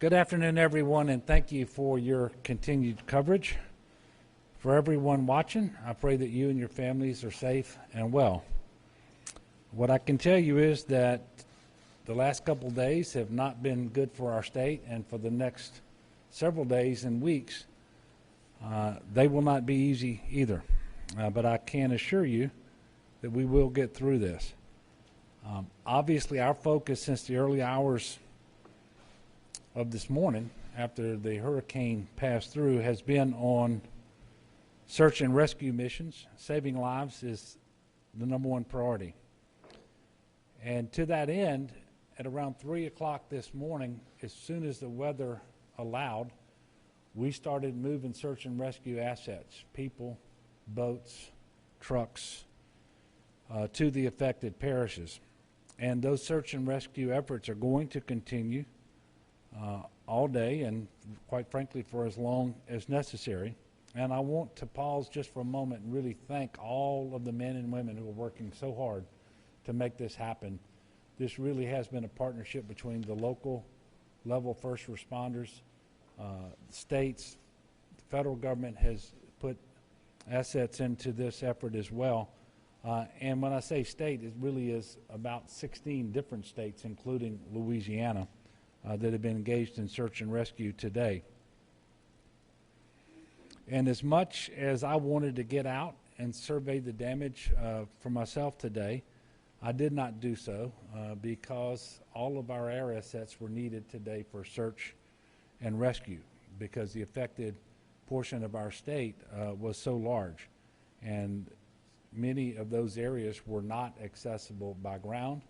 Good afternoon, everyone, and thank you for your continued coverage. For everyone watching, I pray that you and your families are safe and well. What I can tell you is that the last couple of days have not been good for our state, and for the next several days and weeks, they will not be easy either. But I can assure you that we will get through this. Obviously, our focus since the early hours of this morning, after the hurricane passed through, has been on search and rescue missions. Saving lives is the number one priority. And to that end, at around 3 o'clock this morning, as soon as the weather allowed, we started moving search and rescue assets, people, boats, trucks, to the affected parishes. And those search and rescue efforts are going to continue all day and, quite frankly, for as long as necessary. And I want to pause just for a moment and really thank all of the men and women who are working so hard to make this happen. This really has been a partnership between the local level first responders, states, the federal government has put assets into this effort as well. And when I say state, it really is about 16 different states, including Louisiana, that have been engaged in search and rescue today. And as much as I wanted to get out and survey the damage for myself today, I did not do so because all of our air assets were needed today for search and rescue, because the affected portion of our state was so large, and many of those areas were not accessible by ground,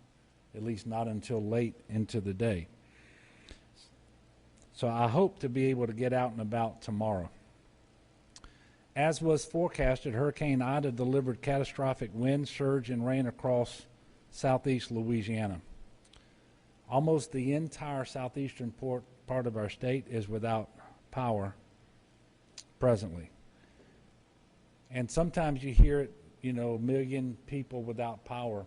at least not until late into the day. So I hope to be able to get out and about tomorrow. As was forecasted, Hurricane Ida delivered catastrophic wind, surge, and rain across southeast Louisiana. Almost the entire southeastern part of our state is without power presently. And sometimes you hear it, a million people without power.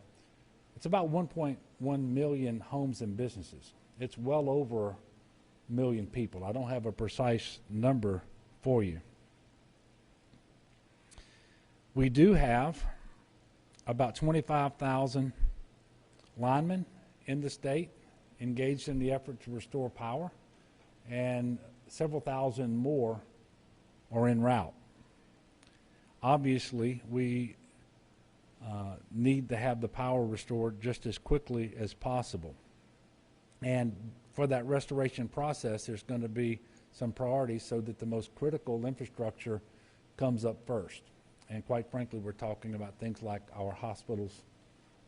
It's about 1.1 million homes and businesses. It's well over a million people. I don't have a precise number for you. We do have about 25,000 linemen in the state engaged in the effort to restore power, and several thousand more are en route. Obviously, we need to have the power restored just as quickly as possible. And for that restoration process, there's going to be some priorities so that the most critical infrastructure comes up first. And quite frankly, we're talking about things like our hospitals,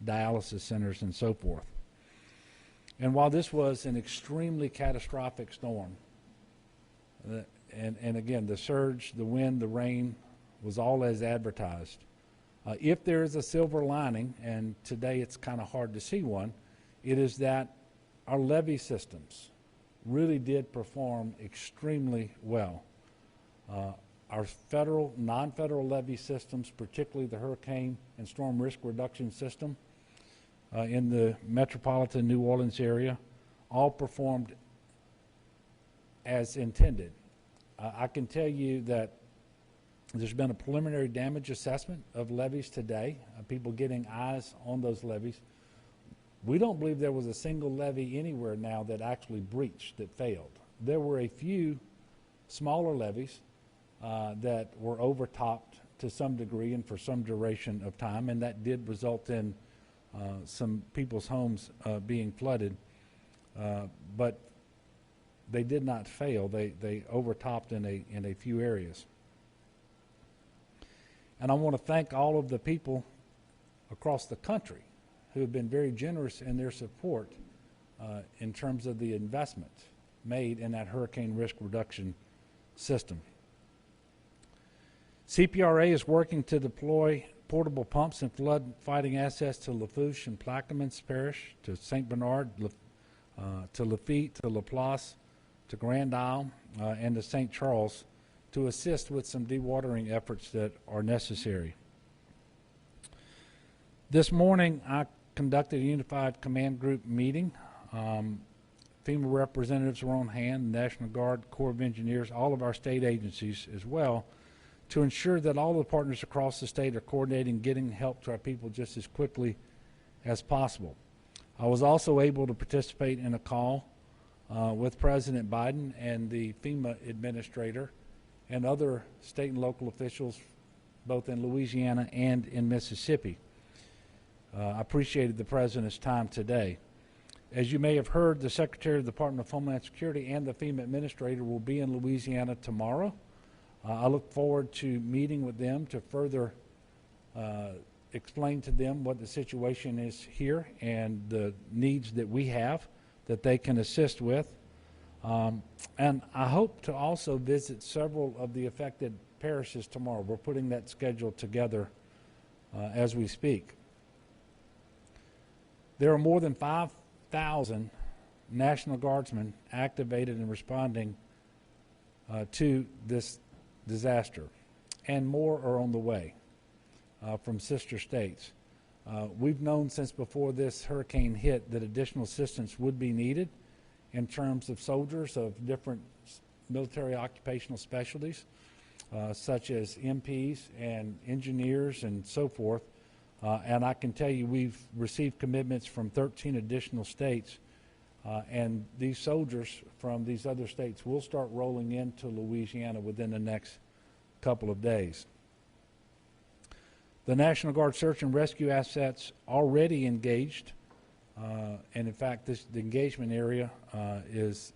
dialysis centers, and so forth. And while this was an extremely catastrophic storm, and again, the surge, the wind, the rain was all as advertised. If there is a silver lining, and today it's kind of hard to see one, it is that our levee systems really did perform extremely well. Our federal, non-federal levee systems, particularly the hurricane and storm risk reduction system in the metropolitan New Orleans area, all performed as intended. I can tell you that there's been a preliminary damage assessment of levees today, people getting eyes on those levees. We don't believe there was a single levee anywhere now that actually breached, that failed. There were a few smaller levees that were overtopped to some degree and for some duration of time, and that did result in some people's homes being flooded, but they did not fail. They overtopped in a few areas. And I want to thank all of the people across the country who have been very generous in their support in terms of the investment made in that hurricane risk reduction system. CPRA is working to deploy portable pumps and flood fighting assets to Lafourche and Plaquemines Parish, to St. Bernard, to Lafitte, to Laplace, to Grand Isle, and to St. Charles, to assist with some dewatering efforts that are necessary. This morning, I conducted a unified command group meeting. FEMA representatives were on hand, National Guard, Corps of Engineers, all of our state agencies as well, to ensure that all the partners across the state are coordinating, getting help to our people just as quickly as possible. I was also able to participate in a call with President Biden and the FEMA administrator and other state and local officials, both in Louisiana and in Mississippi. I appreciated the President's time today. As you may have heard, the Secretary of the Department of Homeland Security and the FEMA administrator will be in Louisiana tomorrow. I look forward to meeting with them to further explain to them what the situation is here and the needs that we have that they can assist with. And I hope to also visit several of the affected parishes tomorrow. We're putting that schedule together as we speak. There are more than 5,000 National Guardsmen activated and responding to this disaster, and more are on the way from sister states. We've known since before this hurricane hit that additional assistance would be needed in terms of soldiers of different military occupational specialties, such as MPs and engineers and so forth. And I can tell you we've received commitments from 13 additional states, and these soldiers from these other states will start rolling into Louisiana within the next couple of days. The National Guard search and rescue assets already engaged, and in fact the engagement area is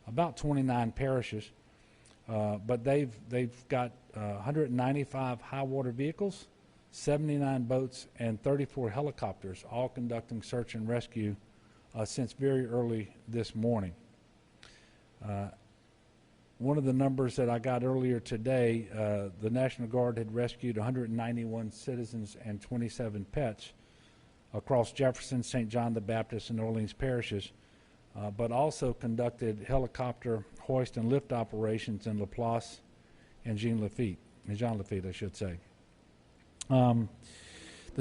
about 29 parishes, but they've got 195 high water vehicles, 79 boats, and 34 helicopters, all conducting search and rescue since very early this morning. One of the numbers that I got earlier today, the National Guard had rescued 191 citizens and 27 pets across Jefferson, St. John the Baptist, and Orleans parishes, but also conducted helicopter hoist and lift operations in Laplace and Jean Lafitte, I should say. The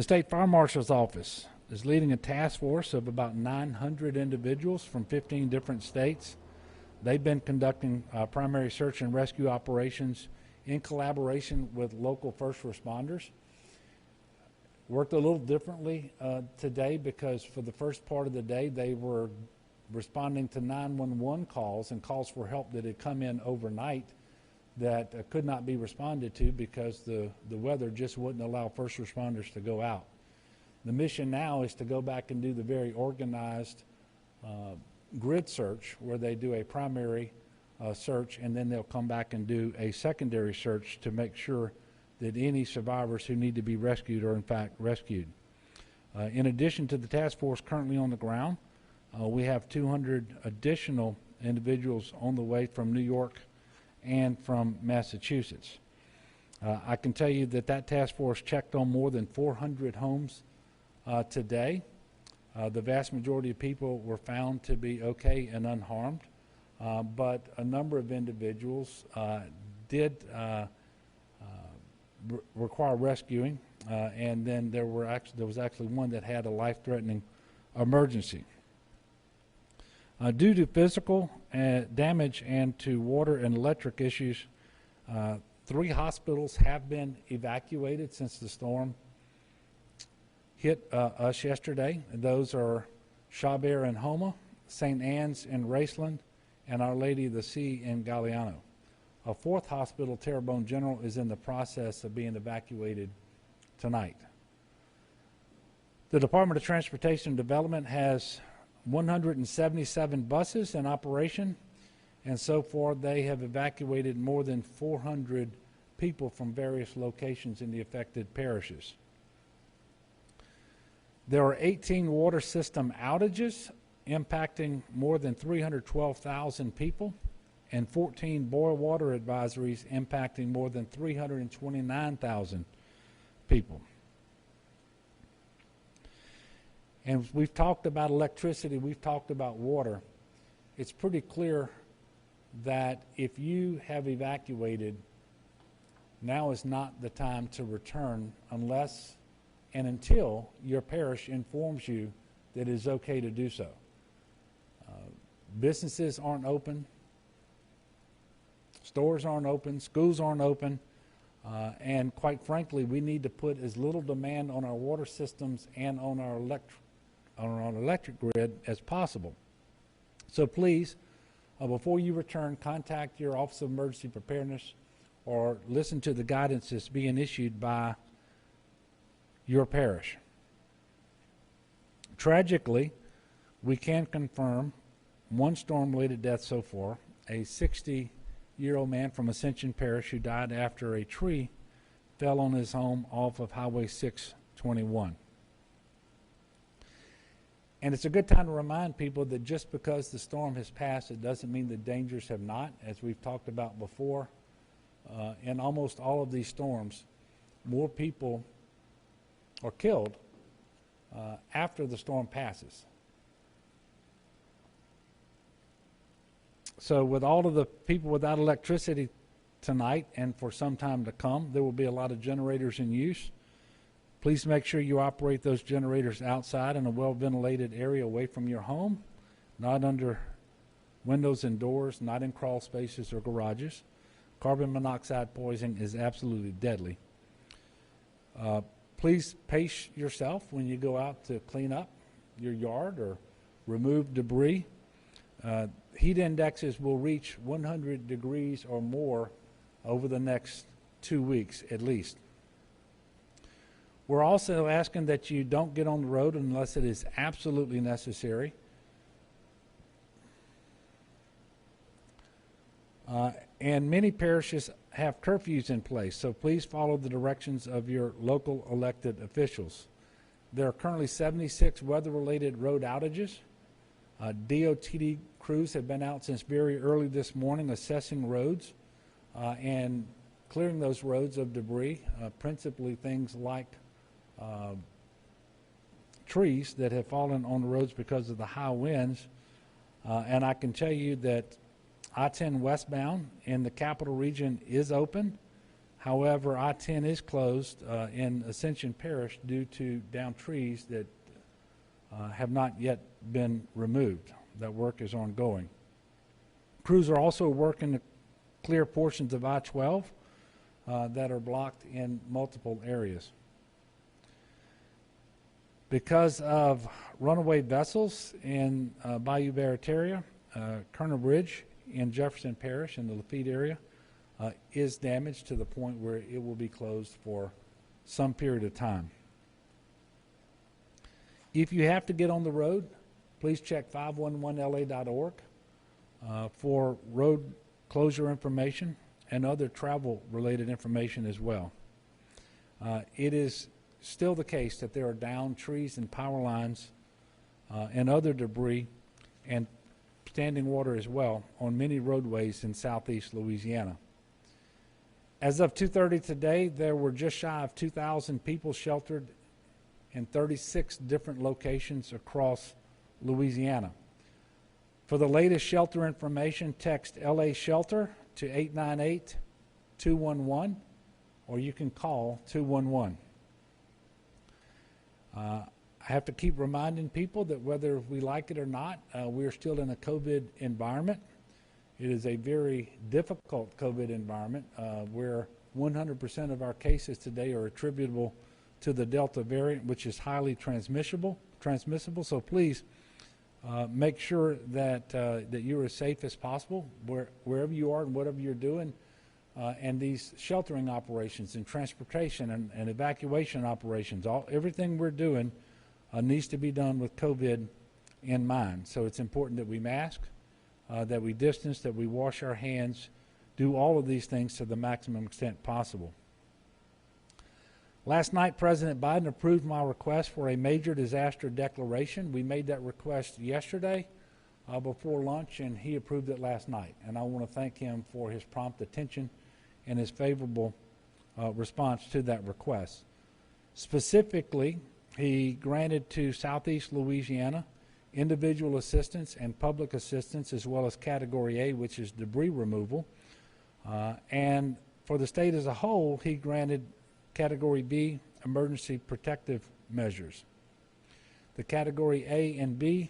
State Fire Marshal's Office is leading a task force of about 900 individuals from 15 different states. They've been conducting primary search and rescue operations in collaboration with local first responders. Worked a little differently today because for the first part of the day they were responding to 911 calls and calls for help that had come in overnight that could not be responded to because the weather just wouldn't allow first responders to go out. The mission now is to go back and do the very organized grid search where they do a primary search and then they'll come back and do a secondary search to make sure that any survivors who need to be rescued are in fact rescued. In addition to the task force currently on the ground, we have 200 additional individuals on the way from New York and from Massachusetts. I can tell you that task force checked on more than 400 homes today. The vast majority of people were found to be okay and unharmed, but a number of individuals did require rescuing, and then there was actually one that had a life-threatening emergency. Due to physical damage and to water and electric issues, 3 hospitals have been evacuated since the storm hit us yesterday. Those are Chabert in Homa, St. Anne's in Raceland, and Our Lady of the Sea in Galliano. A 4th hospital, Terrebonne General, is in the process of being evacuated tonight. The Department of Transportation and Development has 177 buses in operation, and so far they have evacuated more than 400 people from various locations in the affected parishes. There are 18 water system outages impacting more than 312,000 people and 14 boil water advisories impacting more than 329,000 people. And we've talked about electricity, we've talked about water. It's pretty clear that if you have evacuated, now is not the time to return unless and until your parish informs you that it is okay to do so. Businesses aren't open. Stores aren't open. Schools aren't open. And quite frankly, we need to put as little demand on our water systems and on our electric grid as possible. So please, before you return, contact your Office of Emergency Preparedness or listen to the guidance that's being issued by your parish. Tragically, we can confirm one storm-related death so far, a 60-year-old man from Ascension Parish who died after a tree fell on his home off of Highway 621. And it's a good time to remind people that just because the storm has passed, it doesn't mean the dangers have not. As we've talked about before, in almost all of these storms, more people are killed after the storm passes. So with all of the people without electricity tonight and for some time to come, there will be a lot of generators in use. Please make sure you operate those generators outside in a well-ventilated area away from your home, not under windows and doors, not in crawl spaces or garages. Carbon monoxide poisoning is absolutely deadly. Please pace yourself when you go out to clean up your yard or remove debris. Heat indexes will reach 100 degrees or more over the next 2 weeks at least. We're also asking that you don't get on the road unless it is absolutely necessary. And many parishes have curfews in place, so please follow the directions of your local elected officials. There are currently 76 weather-related road outages. DOTD crews have been out since very early this morning assessing roads and clearing those roads of debris, principally things like trees that have fallen on the roads because of the high winds. And I can tell you that I-10 westbound in the capital region is open. However, I-10 is closed in Ascension Parish due to downed trees that have not yet been removed. That work is ongoing. Crews are also working to clear portions of I-12 that are blocked in multiple areas. Because of runaway vessels in Bayou Barataria, Colonel Bridge in Jefferson Parish in the Lafitte area is damaged to the point where it will be closed for some period of time. If you have to get on the road, please check 511la.org for road closure information and other travel-related information as well. It is still the case that there are downed trees and power lines and other debris and standing water as well on many roadways in southeast Louisiana. As of 2:30 today, there were just shy of 2,000 people sheltered in 36 different locations across Louisiana. For the latest shelter information, text LA Shelter to 898-211, or you can call 211. I have to keep reminding people that whether we like it or not, we're still in a COVID environment. It is a very difficult COVID environment where 100% of our cases today are attributable to the Delta variant, which is highly transmissible. So please make sure that that you're as safe as possible wherever you are and whatever you're doing. And these sheltering operations and transportation and evacuation operations, everything we're doing needs to be done with COVID in mind. So it's important that we mask, that we distance, that we wash our hands, do all of these things to the maximum extent possible. Last night, President Biden approved my request for a major disaster declaration. We made that request yesterday before lunch, and he approved it last night. And I want to thank him for his prompt attention and his favorable response to that request. Specifically, he granted to Southeast Louisiana individual assistance and public assistance, as well as Category A, which is debris removal. And for the state as a whole, he granted Category B, emergency protective measures. The Category A and B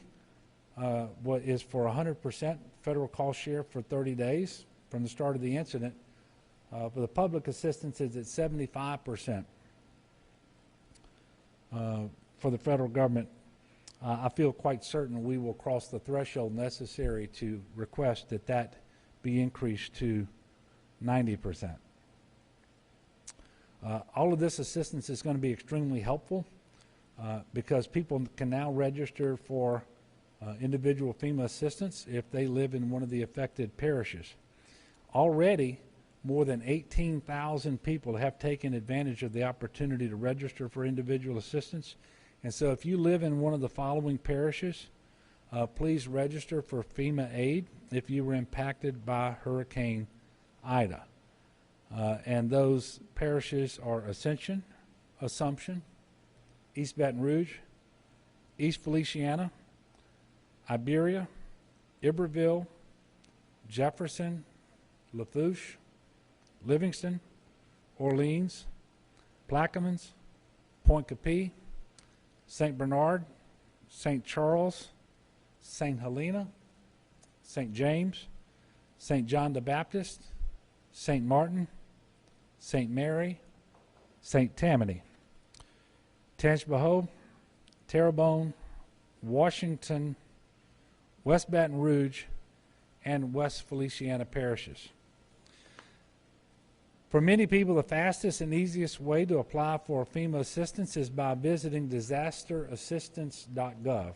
is for 100% federal cost share for 30 days from the start of the incident. But the public assistance is at 75% for the federal government. I feel quite certain we will cross the threshold necessary to request that that be increased to 90%. All of this assistance is going to be extremely helpful because people can now register for individual FEMA assistance if they live in one of the affected parishes. Already, more than 18,000 people have taken advantage of the opportunity to register for individual assistance. And so if you live in one of the following parishes, please register for FEMA aid if you were impacted by Hurricane Ida. And those parishes are Ascension, Assumption, East Baton Rouge, East Feliciana, Iberia, Iberville, Jefferson, Lafourche, Livingston, Orleans, Plaquemines, Point Capee, St. Bernard, St. Charles, St. Helena, St. James, St. John the Baptist, St. Martin, St. Mary, St. Tammany, Tangipahoa, Terrebonne, Washington, West Baton Rouge, and West Feliciana parishes. For many people, the fastest and easiest way to apply for FEMA assistance is by visiting disasterassistance.gov.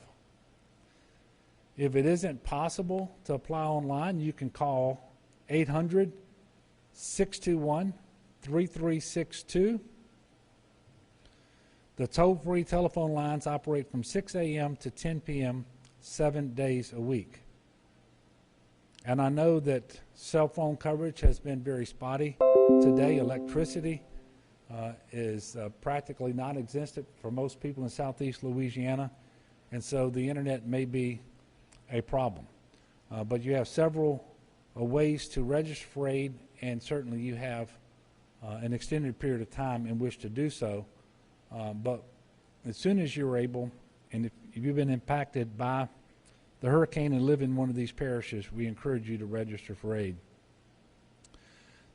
If it isn't possible to apply online, you can call 800-621-3362. The toll-free telephone lines operate from 6 a.m. to 10 p.m. 7 days a week. And I know that cell phone coverage has been very spotty today. Electricity is practically non-existent for most people in southeast Louisiana, and so the internet may be a problem. But you have several ways to register for aid, and certainly you have an extended period of time in which to do so. But as soon as you're able, and if you've been impacted by the hurricane and live in one of these parishes, we encourage you to register for aid.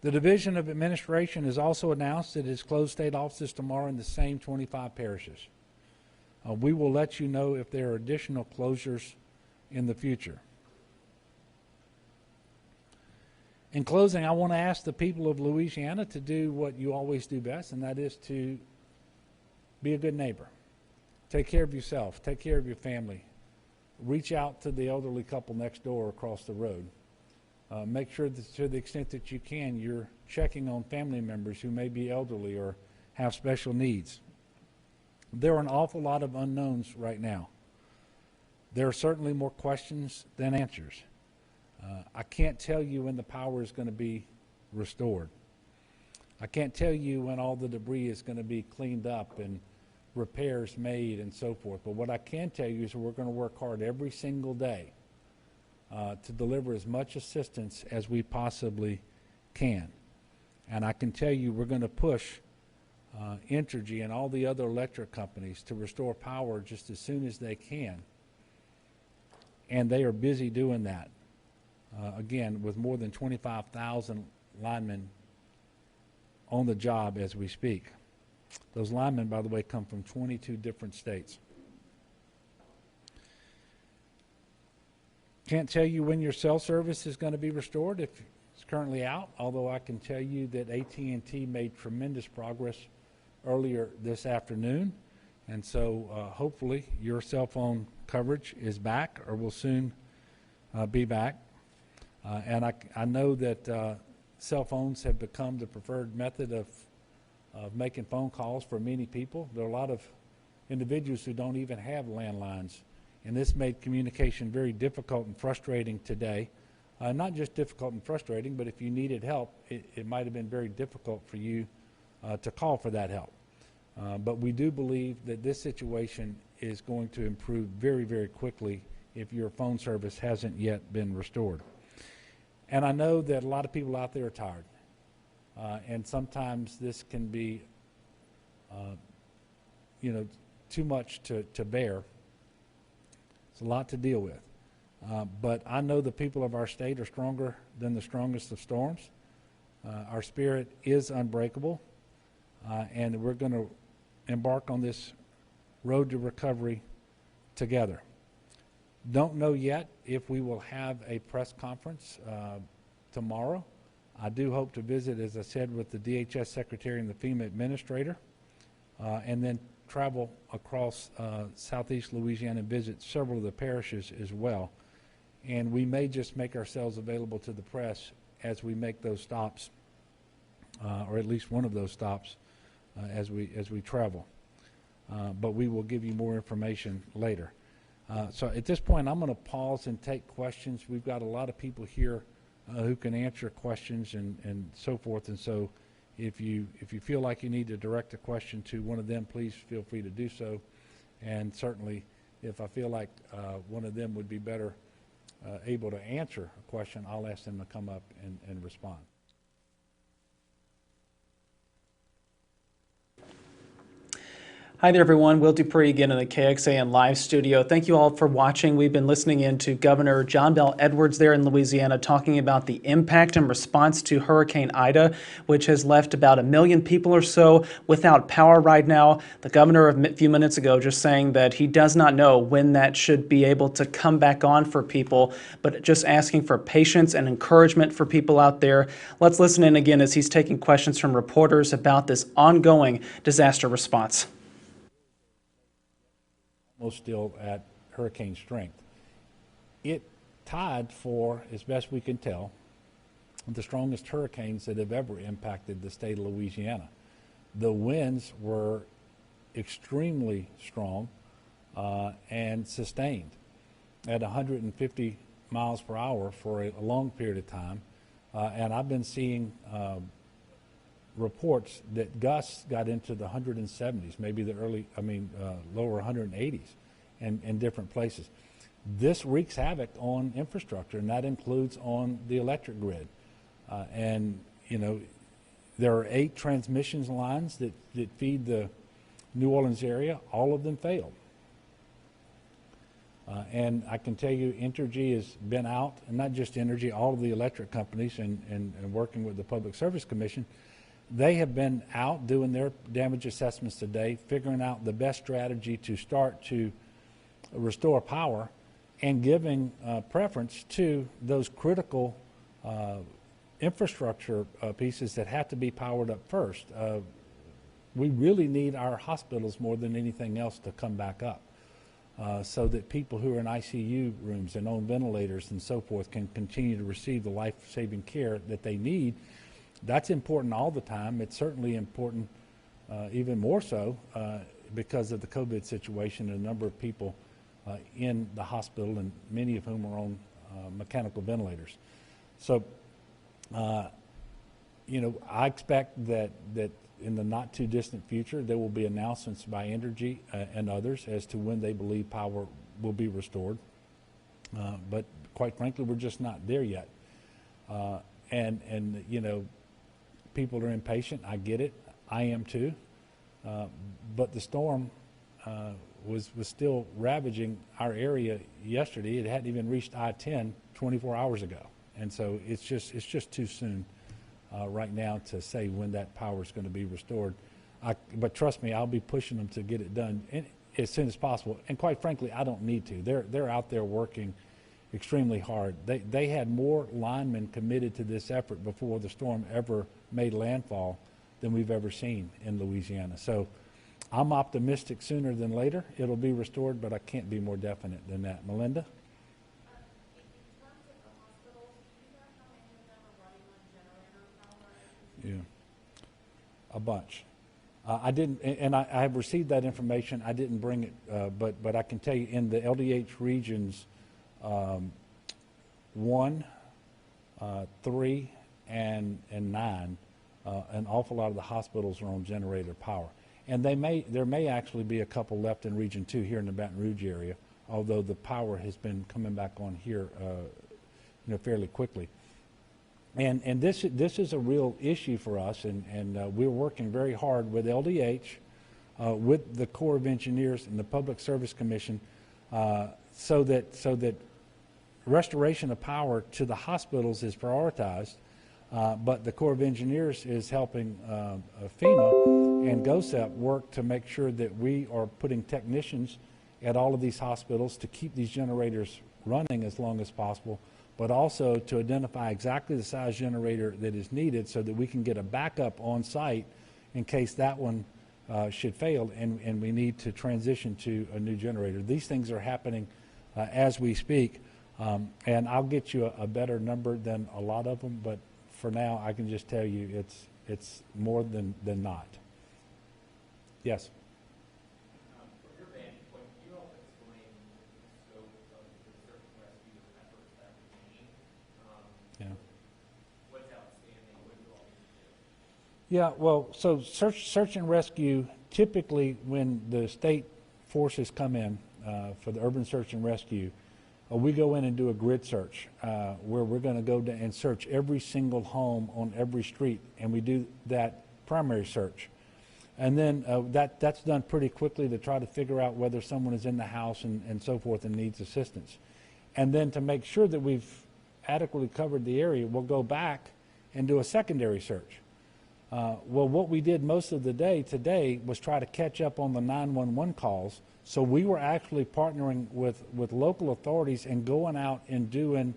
The Division of Administration has also announced that it has closed state offices tomorrow in the same 25 parishes. We will let you know if there are additional closures in the future. In closing, I want to ask the people of Louisiana to do what you always do best, and that is to be a good neighbor. Take care of yourself. Take care of your family. Reach out to the elderly couple next door across the road. Make sure that to the extent that you can, you're checking on family members who may be elderly or have special needs. There are an awful lot of unknowns right now. There are certainly more questions than answers. I can't tell you when the power is going to be restored. I can't tell you when all the debris is going to be cleaned up and repairs made and so forth. But what I can tell you is we're going to work hard every single day to deliver as much assistance as we possibly can. And I can tell you we're going to push Entergy and all the other electric companies to restore power just as soon as they can. And they are busy doing that. Again, with more than 25,000 linemen on the job as we speak. Those linemen, by the way, come from 22 different states. Can't tell you when your cell service is going to be restored if it's currently out, although I can tell you that AT&T made tremendous progress earlier this afternoon. And so hopefully your cell phone coverage is back or will soon be back. And I know that cell phones have become the preferred method of making phone calls for many people. There are a lot of individuals who don't even have landlines, and this made communication very difficult and frustrating today. Not just difficult and frustrating, but if you needed help, it might have been very difficult for you to call for that help. But we do believe that this situation is going to improve very, very quickly if your phone service hasn't yet been restored. And I know that a lot of people out there are tired. And sometimes this can be, too much to bear. It's a lot to deal with. But I know the people of our state are stronger than the strongest of storms. Our spirit is unbreakable, and we're going to embark on this road to recovery together. Don't know yet if we will have a press conference tomorrow. I do hope to visit, as I said, with the DHS Secretary and the FEMA Administrator, and then travel across southeast Louisiana and visit several of the parishes as well. And we may just make ourselves available to the press as we make those stops, or at least one of those stops, as we travel. But we will give you more information later. So at this point, I'm going to pause and take questions. We've got a lot of people here who can answer questions and so forth. And so if you feel like you need to direct a question to one of them, please feel free to do so. And certainly, if I feel like one of them would be better able to answer a question, I'll ask them to come up and respond. Hi there, everyone. Will Dupree again in the KXAN live studio. Thank you all for watching. We've been listening in to Governor John Bel Edwards there in Louisiana talking about the impact and response to Hurricane Ida, which has left about 1 million people or so without power right now. The governor a few minutes ago just saying that he does not know when that should be able to come back on for people, but just asking for patience and encouragement for people out there. Let's listen in again as he's taking questions from reporters about this ongoing disaster response. Almost still at hurricane strength. It tied for, as best we can tell, the strongest hurricanes that have ever impacted the state of Louisiana. The winds were extremely strong and sustained at 150 miles per hour for a long period of time. And I've been seeing reports that gusts got into the 170s, maybe the lower 180s in different places. This wreaks havoc on infrastructure, and that includes on the electric grid. And, you know, there are 8 transmission lines that feed the New Orleans area. All of them failed. And I can tell you Entergy has been out, and not just Entergy, all of the electric companies and working with the Public Service Commission. They have been out doing their damage assessments today, figuring out the best strategy to start to restore power and giving preference to those critical infrastructure pieces that have to be powered up first. We really need our hospitals more than anything else to come back up so that people who are in ICU rooms and on ventilators and so forth can continue to receive the life-saving care that they need. That's important all the time. It's certainly important even more so because of the COVID situation and a number of people in the hospital, and many of whom are on mechanical ventilators. So, you know, I expect that in the not too distant future there will be announcements by Entergy and others as to when they believe power will be restored. But quite frankly, we're just not there yet. And you know, people are impatient. I get it. I am too. But the storm was still ravaging our area yesterday. It hadn't even reached I-10 24 hours ago. And so it's just too soon right now to say when that power is going to be restored. But trust me, I'll be pushing them to get it done as soon as possible. And quite frankly, I don't need to. They're out there working extremely hard. They had more linemen committed to this effort before the storm ever made landfall than we've ever seen in Louisiana. So I'm optimistic sooner than later it'll be restored, but I can't be more definite than that. Melinda? Yeah, a bunch. I didn't, and I have received that information. I didn't bring it, but I can tell you in the LDH regions 1, 3, and 9, an awful lot of the hospitals are on generator power. And there may actually be a couple left in Region 2 here in the Baton Rouge area, although the power has been coming back on here fairly quickly. And this is a real issue for us, and we're working very hard with LDH, with the Corps of Engineers and the Public Service Commission, so that restoration of power to the hospitals is prioritized, but the Corps of Engineers is helping FEMA and GOSEP work to make sure that we are putting technicians at all of these hospitals to keep these generators running as long as possible, but also to identify exactly the size generator that is needed so that we can get a backup on site in case that one should fail and we need to transition to a new generator. These things are happening as we speak, and I'll get you a better number than a lot of them, but for now I can just tell you it's more than not. Yes? From your vantage point, can you help explain the scope of the search and rescue efforts that remain? Yeah. What's outstanding? What do you all need to do? Yeah, well, so search and rescue, typically when the state forces come in for the urban search and rescue, we go in and do a grid search where we're going to go and search every single home on every street, and we do that primary search. And then that's done pretty quickly to try to figure out whether someone is in the house and so forth and needs assistance. And then to make sure that we've adequately covered the area, we'll go back and do a secondary search. Well, what we did most of the day today was try to catch up on the 911 calls. So we were actually partnering with local authorities and going out and doing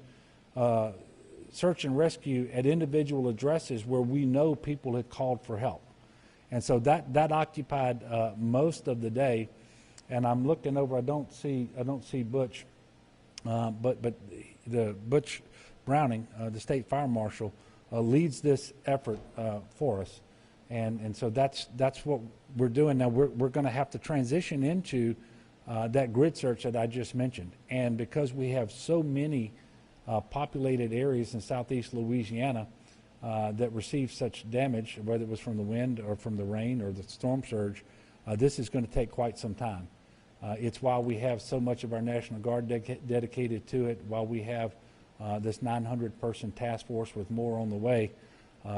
search and rescue at individual addresses where we know people had called for help. And so that occupied most of the day. And I'm looking over, I don't see Butch, but the Butch Browning, the state fire marshal, leads this effort for us, and so that's what we're doing now. We're going to have to transition into that grid search that I just mentioned, and because we have so many populated areas in southeast Louisiana that received such damage, whether it was from the wind or from the rain or the storm surge, this is going to take quite some time. It's why we have so much of our National Guard dedicated to it, while we have this 900-person task force with more on the way,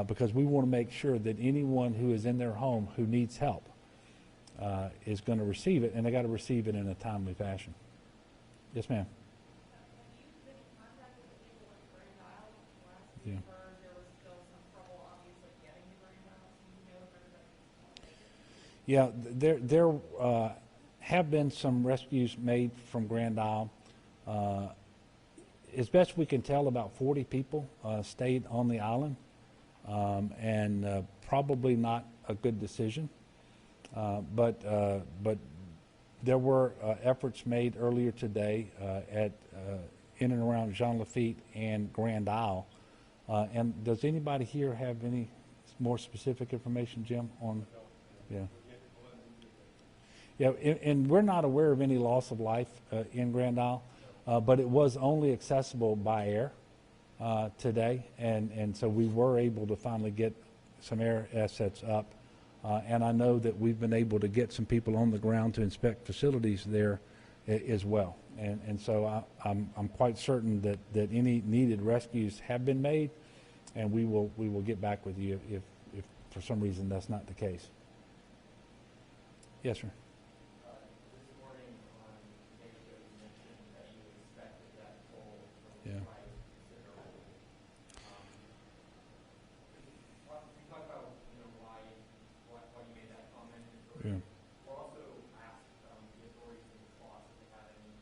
because we want to make sure that anyone who is in their home who needs help is going to receive it, and they got to receive it in a timely fashion. Yes, ma'am. Yeah. Yeah, there have been some rescues made from Grand Isle. As best we can tell, about 40 people stayed on the island, and probably not a good decision. But there were efforts made earlier today in and around Jean Lafitte and Grand Isle. And does anybody here have any more specific information, Jim, on? Yeah. Yeah, and we're not aware of any loss of life in Grand Isle, but it was only accessible by air today, and so we were able to finally get some air assets up. And I know that we've been able to get some people on the ground to inspect facilities there as well. And so I'm quite certain that any needed rescues have been made, and we will get back with you if for some reason that's not the case. Yes, sir. This morning on radio, you mentioned that you expected that toll from Yeah. the price considerably. Can you talk about why you made that comment? Yeah. We're also asked the authorities in the clause if they had any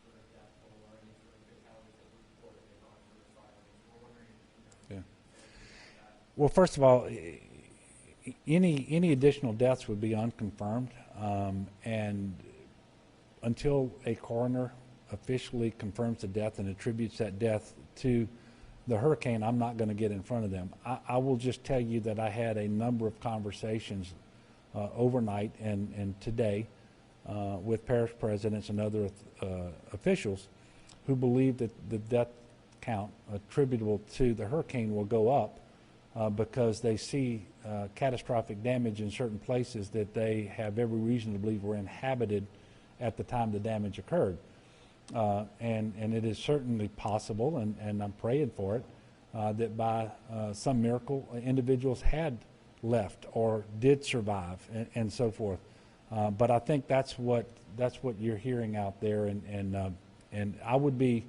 sort of death toll or any sort of fatalities that were reported on sort of silence. We're wondering, Yeah. that. Well, first of all, any additional deaths would be unconfirmed, and until a coroner officially confirms the death and attributes that death to the hurricane, I'm not going to get in front of them. I will just tell you that I had a number of conversations overnight and today with parish presidents and other officials who believe that the death count attributable to the hurricane will go up because they see catastrophic damage in certain places that they have every reason to believe were inhabited at the time the damage occurred. And it is certainly possible, and I'm praying for it, that by some miracle individuals had left or did survive and so forth. But I think that's what you're hearing out there, and I would be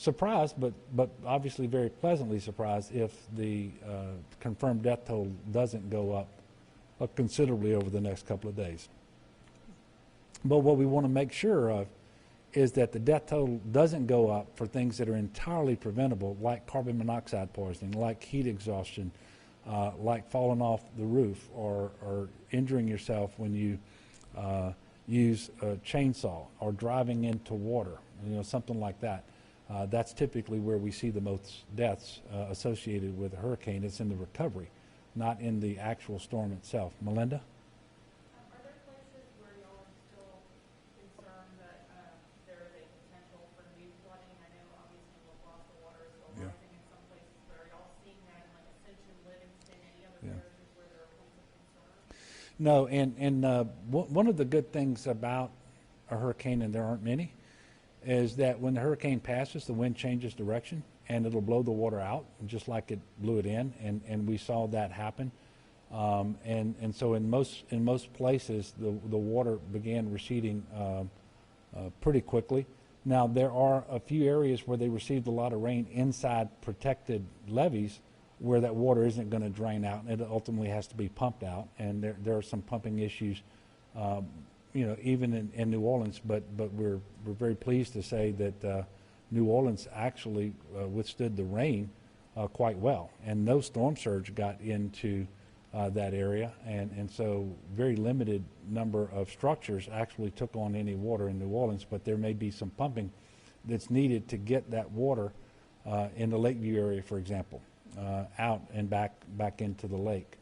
surprised, but obviously very pleasantly surprised if the confirmed death toll doesn't go up considerably over the next couple of days. But what we want to make sure of is that the death toll doesn't go up for things that are entirely preventable, like carbon monoxide poisoning, like heat exhaustion, like falling off the roof, or injuring yourself when you use a chainsaw, or driving into water, something like that. That's typically where we see the most deaths associated with a hurricane. It's in the recovery, not in the actual storm itself. Melinda? Are there places where y'all are still concerned that there is a potential for new flooding? I know obviously La Crosse, the water is still Yeah. rising in some places, but are y'all seeing that in like Ascension, Livingston, any other Yeah. areas where there are points of concern? No, and one of the good things about a hurricane, and there aren't many, is that when the hurricane passes, the wind changes direction, and it'll blow the water out, just like it blew it in, and we saw that happen. And so in most places, the water began receding pretty quickly. Now, there are a few areas where they received a lot of rain inside protected levees where that water isn't going to drain out, and it ultimately has to be pumped out. And there are some pumping issues, even in New Orleans. But we're very pleased to say that New Orleans actually withstood the rain quite well, and no storm surge got into that area, and so very limited number of structures actually took on any water in New Orleans, but there may be some pumping that's needed to get that water in the Lakeview area, for example, out and back into the lake.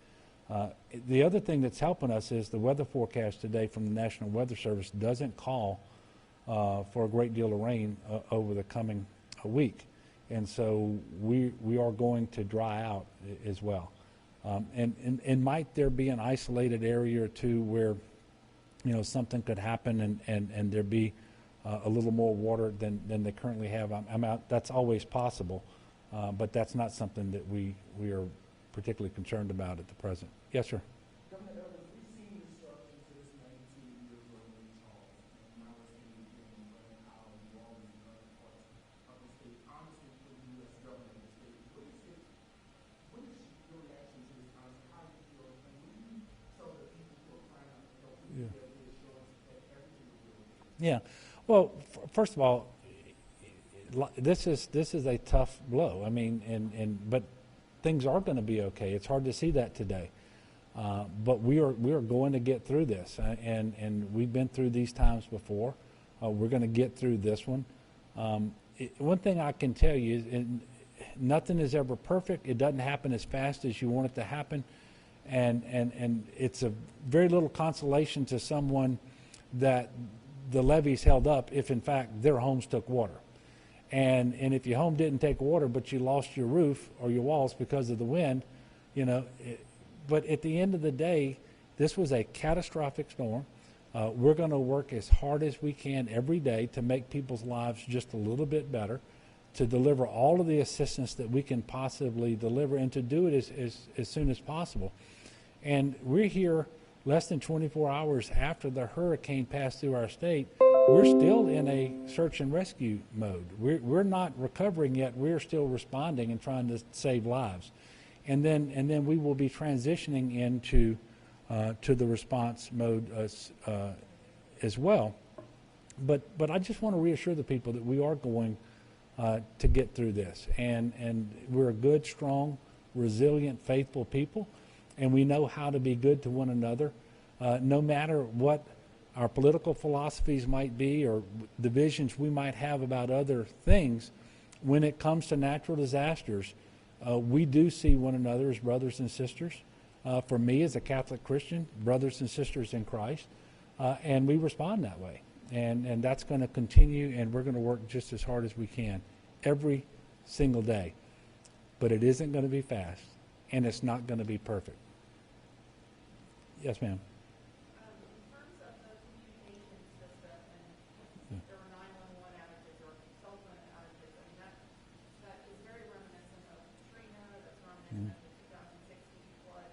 The other thing that's helping us is the weather forecast today from the National Weather Service doesn't call for a great deal of rain over the coming week, and so we are going to dry out as well. And might there be an isolated area or two where something could happen and there be a little more water than they currently have? That's always possible, but that's not something that we are particularly concerned about at the present. Yes, sir. Governor Edwards, we've seen destruction since 19 years ago in Charles, and now we're seeing it again in Grand Isle, New Orleans, and other parts of the state. Honestly, for the U.S. government and the state, what is your reaction to this? Honestly, how do you feel? And when you tell the people who are crying out for help, you get the assurance that everything will be okay? Yeah. Well, first of all, this is a tough blow. I mean, but things are going to be okay. It's hard to see that today. But we are going to get through this, and we've been through these times before. We're going to get through this one. One thing I can tell you is nothing is ever perfect. It doesn't happen as fast as you want it to happen, and it's a very little consolation to someone that the levees held up if in fact their homes took water. And if your home didn't take water but you lost your roof or your walls because of the wind, but at the end of the day, this was a catastrophic storm. We're going to work as hard as we can every day to make people's lives just a little bit better, to deliver all of the assistance that we can possibly deliver, and to do it as soon as possible. And we're here less than 24 hours after the hurricane passed through our state. We're still in a search and rescue mode. We're not recovering yet. We're still responding and trying to save lives. And then we will be transitioning into to the response mode as well. But I just want to reassure the people that we are going to get through this. And we're a good, strong, resilient, faithful people. And we know how to be good to one another, no matter what our political philosophies might be or the visions we might have about other things. When it comes to natural disasters, we do see one another as brothers and sisters. For me, as a Catholic Christian, brothers and sisters in Christ, and we respond that way. And that's going to continue, and we're going to work just as hard as we can every single day. But it isn't going to be fast, and it's not going to be perfect. Yes, ma'am. In terms of the communication system, and there were 911 outages or cell phone outages, I mean, that is very reminiscent of Katrina, that's reminiscent of the 2016 floods.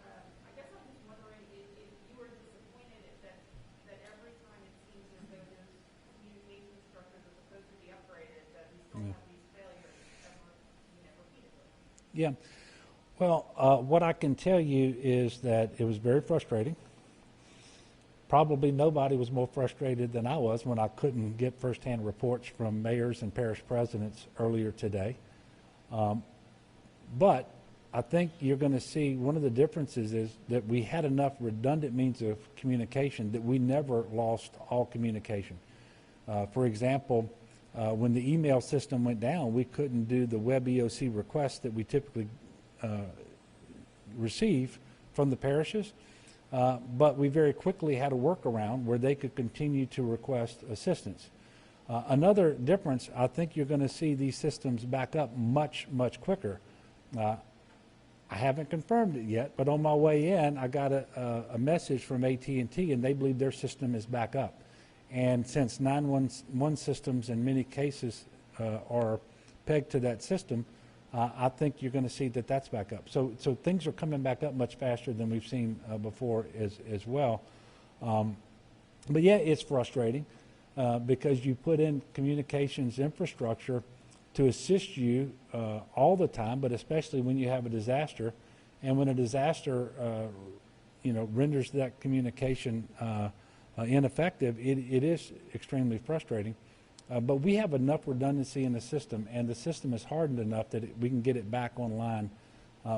I guess I'm just wondering if you were disappointed that every time it seems as though those communication structures are supposed to be upgraded, that Yeah. Well, what I can tell you is that it was very frustrating. Probably nobody was more frustrated than I was when I couldn't get firsthand reports from mayors and parish presidents earlier today. But I think you're going to see one of the differences is that we had enough redundant means of communication that we never lost all communication. For example, when the email system went down, we couldn't do the web EOC requests that we typically receive from the parishes, but we very quickly had a workaround where they could continue to request assistance. Another difference, I think you're going to see these systems back up much, much quicker. I haven't confirmed it yet, but on my way in, I got a message from AT&T, and they believe their system is back up. And since 911 systems in many cases are pegged to that system, I think you're going to see that that's back up. So things are coming back up much faster than we've seen before as well. But yeah, it's frustrating because you put in communications infrastructure to assist you all the time, but especially when you have a disaster. And when a disaster, renders that communication ineffective, it is extremely frustrating. But we have enough redundancy in the system, and the system is hardened enough that we can get it back online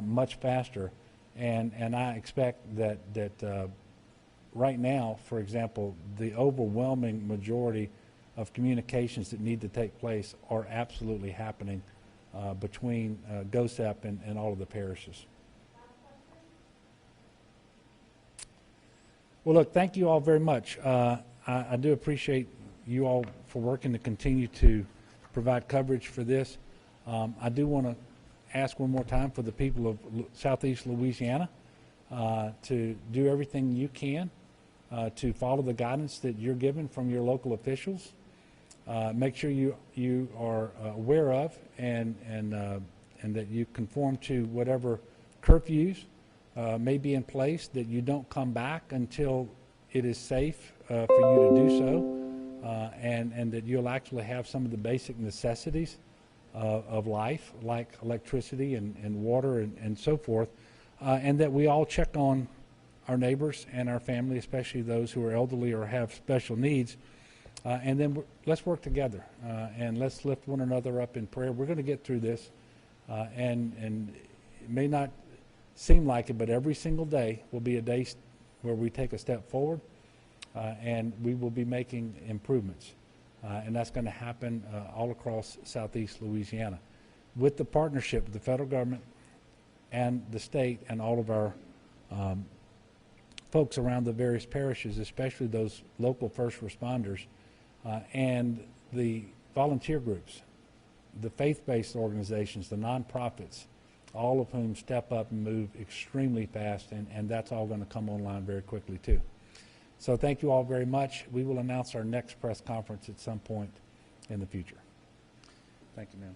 much faster. And I expect that right now, for example, the overwhelming majority of communications that need to take place are absolutely happening between GOSEP and all of the parishes. Well, look, thank you all very much. I do appreciate you all for working to continue to provide coverage for this. I do want to ask one more time for the people of Southeast Louisiana to do everything you can to follow the guidance that you're given from your local officials. Make sure you are aware of and that you conform to whatever curfews may be in place, that you don't come back until it is safe for you to do so, and that you'll actually have some of the basic necessities of life, like electricity and water and so forth, and that we all check on our neighbors and our family, especially those who are elderly or have special needs. And then let's work together and let's lift one another up in prayer. We're going to get through this, and it may not seem like it, but every single day will be a day where we take a step forward, and we will be making improvements. And that's going to happen all across Southeast Louisiana with the partnership of the federal government and the state and all of our folks around the various parishes, especially those local first responders, and the volunteer groups, the faith-based organizations, the nonprofits, all of whom step up and move extremely fast, and that's all going to come online very quickly too. So thank you all very much. We will announce our next press conference at some point in the future. Thank you, ma'am.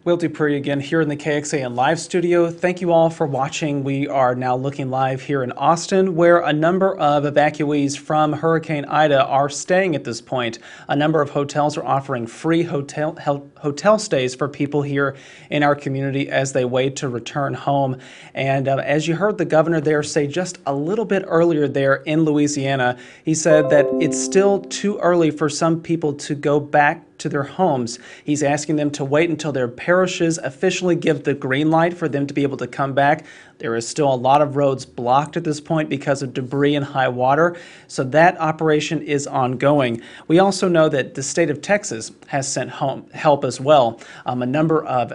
Will Dupree again here in the KXAN live studio. Thank you all for watching. We are now looking live here in Austin, where a number of evacuees from Hurricane Ida are staying at this point. A number of hotels are offering free hotel stays for people here in our community as they wait to return home. And as you heard the governor there say just a little bit earlier there in Louisiana, he said that it's still too early for some people to go back to their homes. He's asking them to wait until their parishes officially give the green light for them to be able to come back. There is still a lot of roads blocked at this point because of debris and high water, so that operation is ongoing. We also know that the state of Texas has sent home help as well. A number of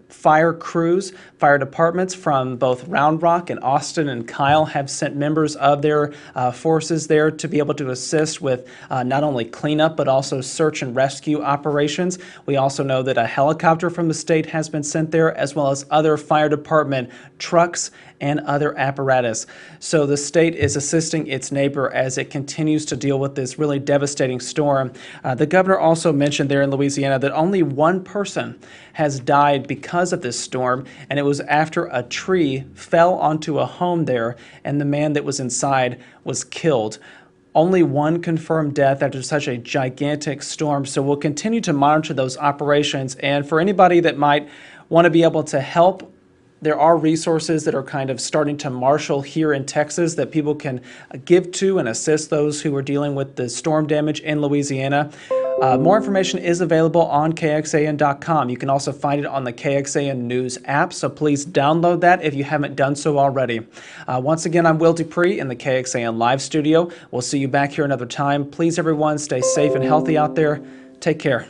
fire crews, fire departments from both Round Rock and Austin and Kyle have sent members of their forces there to be able to assist with not only cleanup but also search and rescue rescue operations. We also know that a helicopter from the state has been sent there, as well as other fire department trucks and other apparatus. So the state is assisting its neighbor as it continues to deal with this really devastating storm. The governor also mentioned there in Louisiana that only one person has died because of this storm, and it was after a tree fell onto a home there, and the man that was inside was killed. Only one confirmed death after such a gigantic storm. So we'll continue to monitor those operations. And for anybody that might want to be able to help, there are resources that are kind of starting to marshal here in Texas that people can give to and assist those who are dealing with the storm damage in Louisiana. More information is available on KXAN.com. You can also find it on the KXAN News app, so please download that if you haven't done so already. Once again, I'm Will Dupree in the KXAN Live Studio. We'll see you back here another time. Please, everyone, stay safe and healthy out there. Take care.